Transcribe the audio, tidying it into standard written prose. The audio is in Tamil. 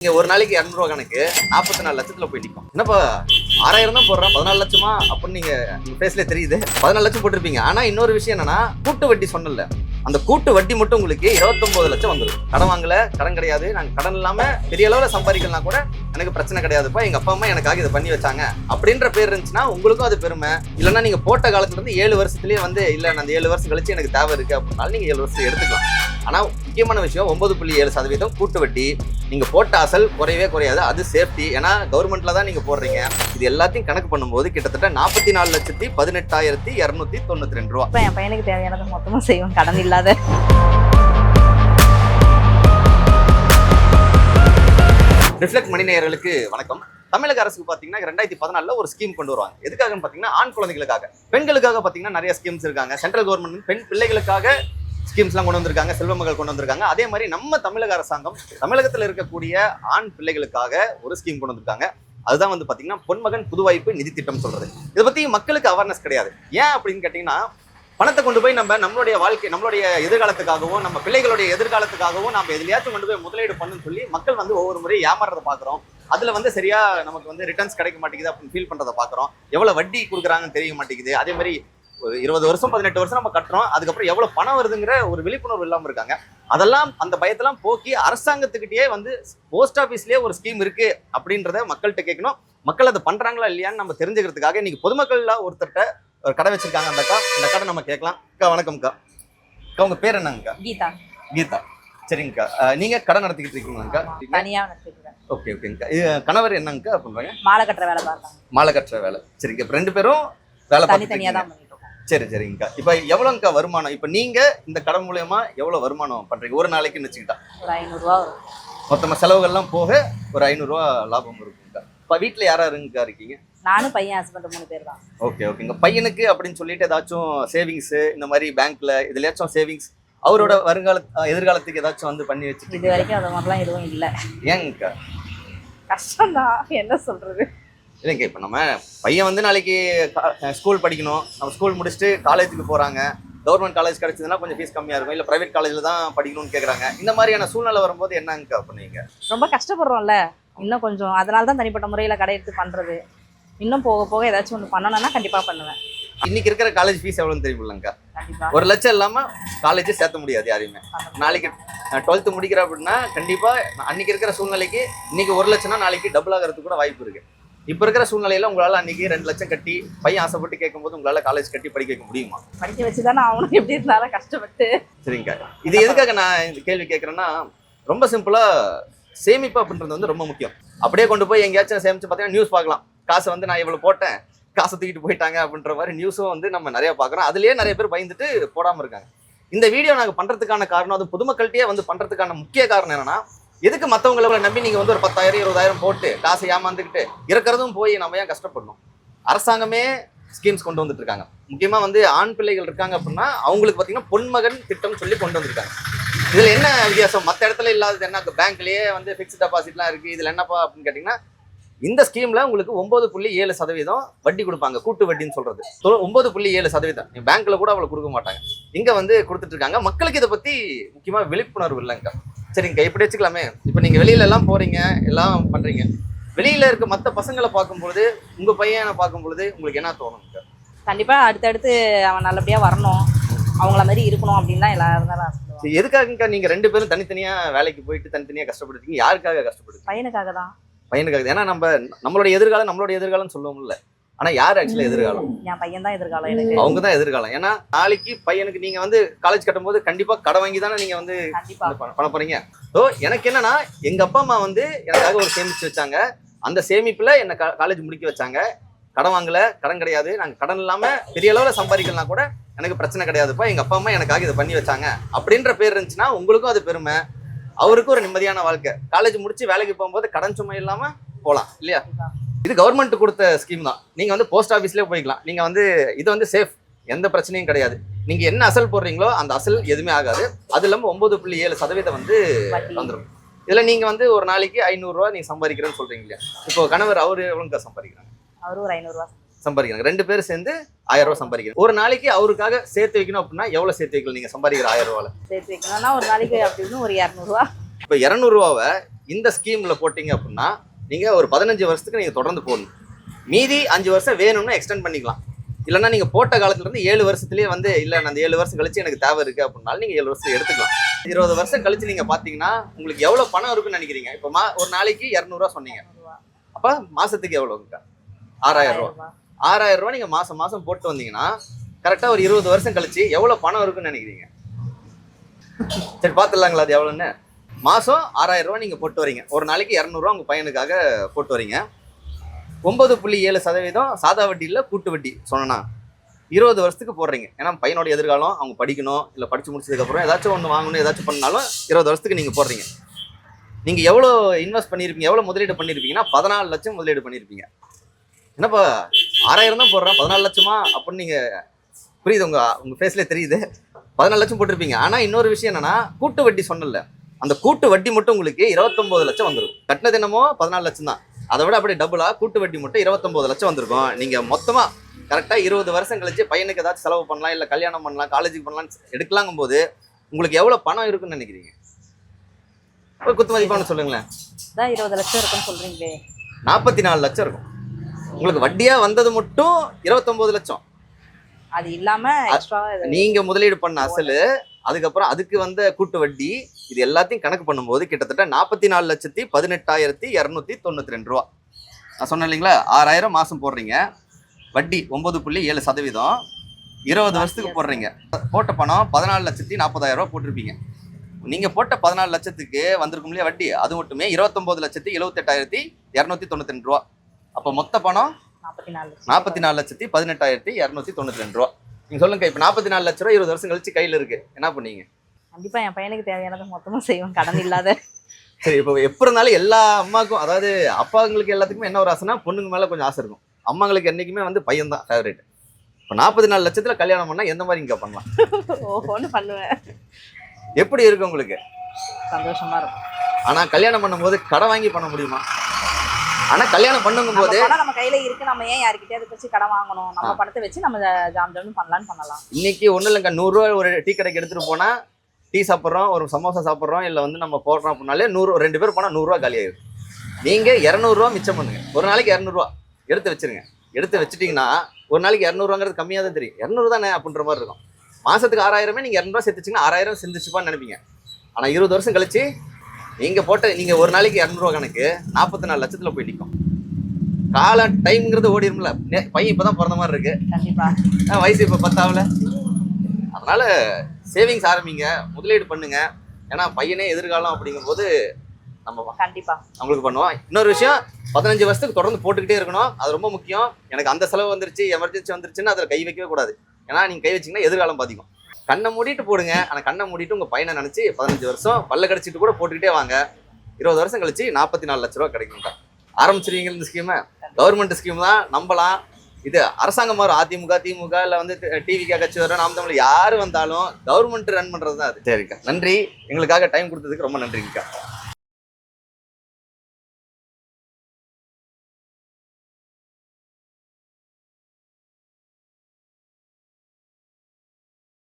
நீங்க ஒரு நாளைக்கு 200 ரூபா கணக்கு 44 லட்சத்துல போய் நிற்கும். என்னப்பா 6000 தான் போடுறேன் 14 லட்சமா அப்படின்னு நீங்க பேசல தெரியுது. 14 லட்சம் போட்டிருப்பீங்க. ஆனா இன்னொரு விஷயம் என்னன்னா கூட்டு வட்டி சொன்னல, அந்த கூட்டு வட்டி மட்டும் உங்களுக்கு 29 லட்சம் வந்துடும். கடன் வாங்கல, கடன் கிடையாது, நாங்க கடன் இல்லாம பெரிய அளவுல சம்பாதிக்கலாம் கூட எனக்கு பிரச்சனை கிடையாதுப்பா, எங்க அப்பா அம்மா எனக்காக இதை பண்ணி வச்சாங்க அப்படின்ற பேர் இருந்துச்சுன்னா உங்களுக்கும் அது பெருமை. இல்லைன்னா நீங்க போட்ட காலத்துல இருந்து 7 வருஷத்துலயே வந்து இல்ல அந்த 7 வருஷம் கழிச்சு எனக்கு தேவை இருக்கு அப்படின்னாலும் நீங்க 7 வருஷம் எடுத்துக்கலாம். ஆனா முக்கியமான விஷயம் 9.7% கூட்டு வட்டி. நீங்க போட்ட அசல் குறையவே குறையாது, அது சேஃப்டி. ஏன்னா கவர்மெண்ட்ல தான் நீங்க போடுறீங்க. இது எல்லாத்தையும் கணக்கு பண்ணும்போது கிட்டத்தட்ட 44,18,292 ரூபா. என் பையனுக்கு தேவையானது மொத்தமா செய்வோம், கடன் இல்லாத. ரிஃப்ளெக்ட் மணி நேயர்களுக்கு வணக்கம். தமிழக அரசுக்கு பாத்தீங்கன்னா 2014 ஒரு ஸ்கீம் கொண்டு வருவாங்க. எதுக்காகன்னு பாத்தீங்கன்னா ஆண் குழந்தைகளுக்காக. பெண்களுக்காக பாத்தீங்கன்னா நிறைய ஸ்கீம்ஸ் இருக்காங்க. சென்ட்ரல் கவர்மெண்ட் பெண் பிள்ளைகளுக்காக ஸ்கீம்ஸ்லாம் கொண்டு வந்திருக்காங்க, செல்வ மகள் கொண்டு வந்திருக்காங்க. அதே மாதிரி நம்ம தமிழக அரசாங்கம் தமிழகத்தில் இருக்கக்கூடிய ஆண் பிள்ளைகளுக்காக ஒரு ஸ்கீம் கொண்டு வந்திருக்காங்க. அதுதான் வந்து பாத்தீங்கன்னா பொன்மகன் புதுவாய்ப்பு நிதி திட்டம் சொல்றது. இதை பத்தி மக்களுக்கு அவேர்னஸ் கிடையாது. ஏன் அப்படின்னு கேட்டீங்கன்னா, பணத்தை கொண்டு போய் நம்மளுடைய வாழ்க்கை, நம்மளுடைய எதிர்காலத்துக்காகவும் நம்ம பிள்ளைகளுடைய எதிர்காலத்துக்காகவும் நம்ம எதுலையாச்சும் கொண்டு போய் முதலீடு பண்ணுன்னு சொல்லி மக்கள் வந்து ஒவ்வொரு முறை ஏமாறதை பாக்குறோம். அதுல வந்து சரியா நமக்கு வந்து ரிட்டர்ன்ஸ் கிடைக்க மாட்டேங்குது அப்படின்னு ஃபீல் பண்றதை பாக்குறோம். எவ்வளவு வட்டி கொடுக்குறாங்கன்னு தெரிய மாட்டேங்குது. அதே மாதிரி ஒரு 20 வருஷம் 18 வருஷம் நம்ம கட்டுறோம், அதுக்கப்புறம் எவ்வளவு பணம் வருதுங்கிற ஒரு விழிப்புணர்வு இல்லாம இருக்காங்க. அதெல்லாம் அந்த பயத்தெல்லாம் போக்கி அரசாங்கத்துக்கிட்டே வந்து போஸ்ட் ஆபீஸ்லயே ஒரு ஸ்கீம் இருக்கு அப்படின்றத மக்கள்கிட்ட கேட்கணும். மக்கள் அதை பண்றாங்களா இல்லையான்னு நம்ம தெரிஞ்சுக்கிறதுக்காக இன்னைக்கு பொதுமக்கள்ல ஒருத்தர்கிட்ட ஒரு கடை வச்சிருக்காங்க. அந்த கடை நம்ம கேட்கலாம். அக்கா வணக்கம்க்கா. அக்கா உங்க பேர் என்னங்கக்கா? கீதா. கீதா, சரிங்கக்கா. நீங்க கடை நடத்திக்கிட்டு இருக்கீங்களாக்கா? தனியா நடத்திக்கிறேன். ஓகே ஓகேங்கக்கா. கணவர் என்னங்கக்கா பண்றாங்க? மாலை கட்டுற வேலை பார்த்தாங்க. மாலை கட்டுற வேலை. சரிங்க. இப்ப 2 பேரும் வேலை தனித்தனியா தான் பண்ணிட்டு இருக்கோம். சரி சரிங்கக்கா. இப்ப எவ்வளவுங்கக்கா வருமானம்? இப்ப நீங்க இந்த கடை மூலமா எவ்வளவு வருமானம் பண்றீங்க ஒரு நாளைக்குன்னு வச்சுக்கிட்டா? ஒரு 500 ரூபா வரும். மொத்தமா செலவுகள்லாம் போக ஒரு 500 ரூபா லாபம் இருக்குங்கக்கா. இப்ப வீட்டுல யாராருங்கக்கா இருக்கீங்க? நானும் பையன், ஹஸ்பண்ட் 3 பேர் தான். ஓகே ஓகேங்க. பையனுக்கு அப்படின்னு சொல்லிட்டு ஏதாச்சும் சேவிங்ஸ் இந்த மாதிரி பேங்க்ல இதுலயாச்சும் சேவிங்ஸ் அவரோட எதிர்காலத்துக்கு ஏதாச்சும் வந்து பண்ணி வச்சுட்டு? இது வரைக்கும் அது மாதிரிலாம் எதுவும் இல்லை. ஏங்கக்கா? கஷ்டம்தான், என்ன சொல்றது. இல்லைங்க, இப்போ நம்ம பையன் வந்து நாளைக்கு ஸ்கூல் படிக்கணும், நம்ம ஸ்கூல் முடிச்சுட்டு காலேஜுக்கு போகிறாங்க. கவர்மெண்ட் காலேஜ் கிடைச்சதுன்னா கொஞ்சம் ஃபீஸ் கம்மியாக இருக்கும், இல்லை ப்ரைவேட் காலேஜில் தான் படிக்கணும்னு கேட்குறாங்க. இந்த மாதிரியான சூழ்நிலை வரும்போது என்னங்கக்கா பண்ணுவீங்க? ரொம்ப கஷ்டப்படுறோம்ல, இன்னும் கொஞ்சம். அதனால தான் தனிப்பட்ட முறையில் கடை எடுத்து பண்ணுறது. இன்னும் போக போக ஏதாச்சும் ஒன்று பண்ணணும்னா கண்டிப்பாக பண்ணுவேன். இன்னைக்கு இருக்கிற காலேஜ் ஃபீஸ் எவ்வளோன்னு தெரியுமில்லங்கக்கா? கண்டிப்பாக 1 லட்சம் இல்லாமல் காலேஜ் சேர்த்த முடியாது யாரையுமே. நாளைக்கு 12th முடிக்கிற அப்படின்னா கண்டிப்பாக அன்னைக்கு இருக்கிற சூழ்நிலைக்கு இன்னைக்கு 1 லட்சம்னா நாளைக்கு டபுள் ஆகிறதுக்கு கூட வாய்ப்பு இருக்குது. இப்போ இருக்கிற சூழ்நிலையில உங்களால அன்னைக்கு 2 லட்சம் கட்டி பையன் ஆசைப்பட்டு கேட்கும்போது உங்களால காலேஜ் கட்டி படிக்க வைக்க முடியுமா? படிக்க வச்சுதானே அவனுக்கு எப்படி இருந்தாலும் கஷ்டப்பட்டு. சரிங்கக்கா. இது எதுக்காக நான் இந்த கேள்வி கேட்கறேன்னா, ரொம்ப சிம்பிளா சேமிப்பு அப்படின்றது வந்து ரொம்ப முக்கியம். அப்படியே கொண்டு போய் எங்கேயாச்சும் சேமிச்சு பார்த்தீங்கன்னா நியூஸ் பார்க்கலாம், காசை வந்து நான் இவ்வளவு போட்டேன், காசை தூக்கிட்டு போயிட்டாங்க அப்படின்ற மாதிரி நியூஸும் வந்து நம்ம நிறைய பார்க்குறோம். அதுலயே நிறைய பேர் பயந்துட்டு போடாம இருக்காங்க. இந்த வீடியோ நாங்கள் பண்றதுக்கான காரணம், அது பொதுமக்கள்கிட்டயே வந்து பண்றதுக்கான முக்கிய காரணம் என்னன்னா, எதுக்கு மற்றவங்களை நம்பி நீங்க வந்து ஒரு 10,000 20,000 போட்டு காசை ஏமாந்துக்கிட்டு இருக்கிறதும் போய் நம்ம ஏன் கஷ்டப்படணும்? அரசாங்கமே ஸ்கீம்ஸ் கொண்டு வந்துட்டு இருக்காங்க. முக்கியமா வந்து ஆண் பிள்ளைகள் இருக்காங்க அப்படின்னா அவங்களுக்கு பார்த்தீங்கன்னா பொன்மகன் திட்டம் சொல்லி கொண்டு வந்திருக்காங்க. இதுல என்ன வித்தியாசம்? மற்ற இடத்துல இல்லாதது என்ன? பேங்க்லயே வந்து ஃபிக்ஸ்ட் டெபாசிட்லாம் இருக்கு. இதுல என்னப்பா அப்படின்னு கேட்டீங்கன்னா, இந்த ஸ்கீம்ல உங்களுக்கு 9.7% வட்டி கொடுப்பாங்க, கூட்டு வட்டின்னு சொல்றது. 9.7% நீங்க பேங்க்ல கூட அவ்வளவு கொடுக்க மாட்டாங்க. இங்க வந்து கொடுத்துட்டு இருக்காங்க. மக்களுக்கு இதை பத்தி முக்கியமா விழிப்புணர்வு இல்லைங்க. சரிங்க, இப்படி வச்சுக்கலாமே. இப்போ நீங்க வெளியில எல்லாம் போறீங்க, எல்லாம் பண்றீங்க, வெளியில இருக்க மற்ற பசங்களை பார்க்கும்பொழுது உங்க பையனை பார்க்கும்பொழுது உங்களுக்கு என்ன தோணுங்க? கண்டிப்பா அடுத்தடுத்து அவன் நல்லபடியா வரணும், அவங்கள மாதிரி இருக்கணும் அப்படின்னு தான் எல்லாரும் தான் சொல்லுவாங்க. எதுக்காகக்கா நீங்க 2 பேரும் தனித்தனியா வேலைக்கு போயிட்டு தனித்தனியா கஷ்டப்படுறீங்க? யாருக்காக கஷ்டப்படுறீங்க? பையனுக்காக தான். பையனுக்காக. ஏன்னா நம்மளுடைய எதிர்காலம் சொல்லுவோம்ல. ஆனா யார் ஆக்சுவலா எதிர்காலம்? என் பையன் தான் எதிர்காலம். எனக்கு அவங்க தான் எதிர்காலம். ஏன்னா நாளைக்கு பையனுக்கு நீங்க வந்து காலேஜ் கட்டும்போது கண்டிப்பா கடை வாங்கி தானே நீங்க வந்து பண்ண போறீங்க. ஸோ எனக்கு என்னன்னா, எங்க அப்பா அம்மா வந்து எனக்காக ஒரு சேமிச்சு வச்சாங்க. அந்த சேமிப்புல என்ன காலேஜ் முடிக்க வச்சாங்க. கடன் வாங்கல, கடன் கிடையாது, நாங்க கடன் இல்லாம பெரிய அளவுல சம்பாதிக்கலாம் கூட எனக்கு பிரச்சனை கிடையாதுப்பா, எங்க அப்பா அம்மா எனக்காக இதை பண்ணி வச்சாங்க அப்படின்ற பேர் இருந்துச்சுன்னா உங்களுக்கும் அது பெருமை, அவருக்கும் ஒரு நிம்மதியான வாழ்க்கை. காலேஜ் முடிச்சு வேலைக்கு போகும்போது கடன் சுமை இல்லாம போகலாம் இல்லையா? இது கவர்மெண்ட் கொடுத்த ஸ்கீம் தான். நீங்க வந்து போஸ்ட் ஆஃபீஸ்லேயே போய்க்கலாம். நீங்க வந்து இது வந்து சேஃப், எந்த பிரச்சனையும் கிடையாது. நீங்க என்ன அசல் போடுறீங்களோ அந்த அசல் எதுவுமே ஆகாது. அது இல்லாம 9.7% வந்து வந்துடும். இதுல நீங்க வந்து ஒரு நாளைக்கு 500 ரூபா நீங்க சம்பாதிக்கிறேன்னு சொல்றீங்க இல்லையா? இப்போ கணவர் அவரு எவ்வளவு சம்பாதிக்கிறாங்க? அவரு ஒரு 500 ரூபா சம்பாதிக்கிறாங்க. 2 பேரும் சேர்ந்து 1000 ரூபா சம்பாதிக்கிறாங்க. ஒரு நாளைக்கு அவருக்காக சேர்த்து வைக்கணும் அப்படின்னா எவ்வளவு சேர்த்து வைக்கணும்? நீங்க சம்பாதிக்கிற 1000 ரூபால சேர்த்து வைக்கணும்னா ஒரு நாளைக்கு அப்படின்னு ஒரு 200 ரூபா. இப்போ 200 ரூபாவை இந்த ஸ்கீம்ல போட்டீங்க அப்படின்னா நீங்க ஒரு 15 வருஷத்துக்கு நீங்க தொடர்ந்து போடணும். மீதி 5 வருஷம் வேணும்னா எக்ஸ்டெண்ட் பண்ணிக்கலாம். இல்லைன்னா நீங்க போட்ட காலத்துல இருந்து 7 வருஷத்துலயே வந்து இல்ல நான் அந்த 7 வருஷம் கழிச்சு எனக்கு தேவை இருக்கு அப்படின்னாலும் நீங்க 7 வருஷம் எடுத்துக்கலாம். 20 வருஷம் கழிச்சு நீங்க பாத்தீங்கன்னா உங்களுக்கு எவ்வளவு பணம் இருக்குன்னு நினைக்கிறீங்க? இப்ப ஒரு நாளைக்கு 200 ரூபா சொன்னீங்க, அப்ப மாசத்துக்கு எவ்வளவு? 6000 ரூபா. 6000 ரூபா நீங்க மாசம் மாசம் போட்டு வந்தீங்கன்னா கரெக்டா ஒரு 20 வருஷம் கழிச்சு எவ்வளவு பணம் இருக்குன்னு நினைக்கிறீங்க? சரி பாத்துடலாங்களா அது எவ்வளவுன்னு? மாசம் 6000 ரூபா நீங்க போட்டு வரீங்க, ஒரு நாளைக்கு 200 ரூபா உங்க பையனுக்காக போட்டு வரீங்க. 9.7% சாதா வட்டி இல்ல கூட்டு வட்டி சொன்னா 20 வருஷத்துக்கு போடுறீங்க. ஏன்னா பையனோட எதிர்காலம், அவங்க படிக்கணும், இல்ல படிச்சு முடிச்சதுக்கு அப்புறம் ஏதாச்சும் ஒன்று வாங்கணும், ஏதாச்சும் பண்ணாலும் 20 வருஷத்துக்கு நீங்க போடுறீங்க. நீங்க எவ்வளவு இன்வெஸ்ட் பண்ணிருப்பீங்க, எவ்வளவு முதலீடு பண்ணிருப்பீங்கன்னா 14 லட்சம் முதலீடு பண்ணிருப்பீங்க. என்னப்பா 6000 தான் போடுறேன் 14 லட்சமா அப்படின்னு நீங்க புரியுது, உங்க ஃபேஸ்ல தெரியுது. 14 லட்சம் போட்டிருப்பீங்க. ஆனா இன்னொரு விஷயம் என்னன்னா, கூட்டு வட்டி சொன்னல, அந்த கூட்டு வட்டி மட்டும் உங்களுக்கு 29 லட்சம் வந்துடும். கட்டினது என்னமோ 14 லட்சம் தான், அதை விட அப்படியே டபுளா கூட்டு வட்டி மட்டும் 29 லட்சம் வந்திருக்கும். நீங்க மொத்தமா கரெக்டா 20 வருஷம் கழிச்சு பையனுக்கு ஏதாச்சும் செலவு பண்ணலாம், இல்ல கல்யாணம் பண்ணலாம், காலேஜுக்கு பண்ணலாம் எடுக்கலாங்கும் போது உங்களுக்கு எவ்வளவு பணம் இருக்குன்னு நினைக்கிறீங்க? ஒரு குத்து மதிப்பான சொல்லுங்களேன். 20 லட்சம் இருக்குன்னு சொல்றீங்களே, 44 லட்சம் இருக்கும். உங்களுக்கு வட்டியா வந்தது மட்டும் 29 லட்சம். அது இல்லாம எக்ஸ்ட்ரா நீங்க முதலீடு பண்ண அசலு, அதுக்கப்புறம் அதுக்கு வந்த கூட்டு வட்டி, இது எல்லாத்தையும் கணக்கு பண்ணும்போது கிட்டத்தட்ட 44,18,292 ரூபா. நான் சொன்னேன் இல்லைங்களா, 6000 மாசம் போடுறீங்க, வட்டி 9.7%, 20 வருஷத்துக்கு போடுறீங்க. போட்ட பணம் 14,40,000 ரூபா போட்டிருப்பீங்க. நீங்க போட்ட 14 லட்சத்துக்கு வந்திருக்கும் இல்லையா வட்டி, அது மட்டுமே 29,78,292 ரூபா. அப்ப மொத்த பணம் 44,18,292 ரூபா. நீங்க சொல்லுங்க, இப்ப 44 லட்ச ரூபா 20 வருஷம் கழிச்சு கையில இருக்கு, என்ன பண்ணீங்க? கண்டிப்பா என் பையனுக்கு தேவையானதை மொத்தமா செய்வோம், கடன் இல்லாத. சரி, இப்போ எப்ப இருந்தாலும் எல்லா அம்மாக்கும், அதாவது அப்பாங்களுக்கு எல்லாத்துக்குமே என்ன ஒரு ஆசைனா பொண்ணுங்க மேல கொஞ்சம் ஆசை இருக்கும். அம்மாங்களுக்கு என்னைக்குமே வந்து பையன் தான் ஃபேவரேட். இப்போ 44 லட்சத்துல கல்யாணம் பண்ணா எந்த மாதிரி இங்க பண்ணலாம்? ஓஹோன்னு பண்ணுவேன். எப்படி இருக்கு உங்களுக்கு? சந்தோஷமா இருக்கும். ஆனா கல்யாணம் பண்ணும்போது கடன் வாங்கி பண்ண முடியுமா? ஆனா கல்யாணம் பண்ணுங்கும் போது நம்ம கையில இருக்கு, நம்ம ஏன் யாருக்கிட்டே வச்சு கடன் வாங்கணும்? நம்ம பணத்தை வச்சு நம்ம ஜாம் ஜாம் பண்ணலாம். இன்னைக்கு ஒண்ணு இல்லைங்க, 100 ரூபாய் ஒரு டீ கடைக்கு எடுத்துட்டு போனா டீ சாப்பிட்றோம், ஒரு சமோசா சாப்பிட்றோம், இல்லை வந்து நம்ம போடுறோம் அப்படின்னாலே 2 பேர் போனால் 100 ரூபா காலி ஆயிடும். நீங்க 200 ரூபா மிச்சம் பண்ணுங்க, ஒரு நாளைக்கு 200 ரூபா எடுத்து வச்சிருங்க. எடுத்து வச்சுட்டீங்கன்னா ஒரு நாளைக்கு 200 ரூபாங்கிறது கம்மியாக தான் தெரியும். 200 தானே அப்படின்ற மாதிரி இருக்கும். மாசத்துக்கு 6000 நீங்க 200 ரூபா சேர்த்துச்சிங்கன்னா 6000 செஞ்சுச்சுப்பான்னு நினைப்பீங்க. ஆனா 20 வருஷம் கழிச்சு நீங்க ஒரு நாளைக்கு 200 ரூபா கணக்கு 44 லட்சத்துல போய் நிற்கும். கால டைம்ங்கிறது ஓடிடும்ல. பையன் இப்பதான் பிறந்த மாதிரி இருக்கு, கண்டிப்பா வயசு இப்ப 10 ஆகல. அதனால சேவிங்ஸ் ஆரம்பிங்க, முதலீடு பண்ணுங்க. ஏன்னா பையனே எதிர்காலம் அப்படிங்கும் போது நம்ம கண்டிப்பா அவங்களுக்கு பண்ணுவோம். இன்னொரு விஷயம், 15 வருஷத்துக்கு தொடர்ந்து போட்டுக்கிட்டே இருக்கணும், அது ரொம்ப முக்கியம். எனக்கு அந்த செலவு வந்துருச்சு, எமர்ஜென்சி வந்துருச்சுன்னு அதில் கை வைக்கவே கூடாது. ஏன்னா நீங்க கை வச்சீங்கன்னா எதிர்காலம் பாதிக்கும். கண்ணை மூடிட்டு போடுங்க, ஆனால் கண்ணை மூடிட்டு உங்க பையனை நினைச்சு 15 வருஷம் பல்ல கடிச்சிட்டு கூட போட்டுக்கிட்டே வாங்க. 20 வருஷம் கழிச்சு 44 லட்ச ரூபா கிடைக்கும்டா. ஆரம்பிச்சிருவீங்க இந்த ஸ்கீமை. கவர்மெண்ட் ஸ்கீம் தான், நம்பலாம். இது அரசாங்கம் மாறும், அதிமுக திமுக இல்லை வந்து டிவிக்கா கட்சி வரும், நாம் தமிழ் யாரு வந்தாலும் கவர்மெண்ட் ரன் பண்றது தான் அது. சரிக்கா, நன்றி. எங்களுக்காக டைம் கொடுத்ததுக்கு ரொம்ப நன்றிங்கக்கா.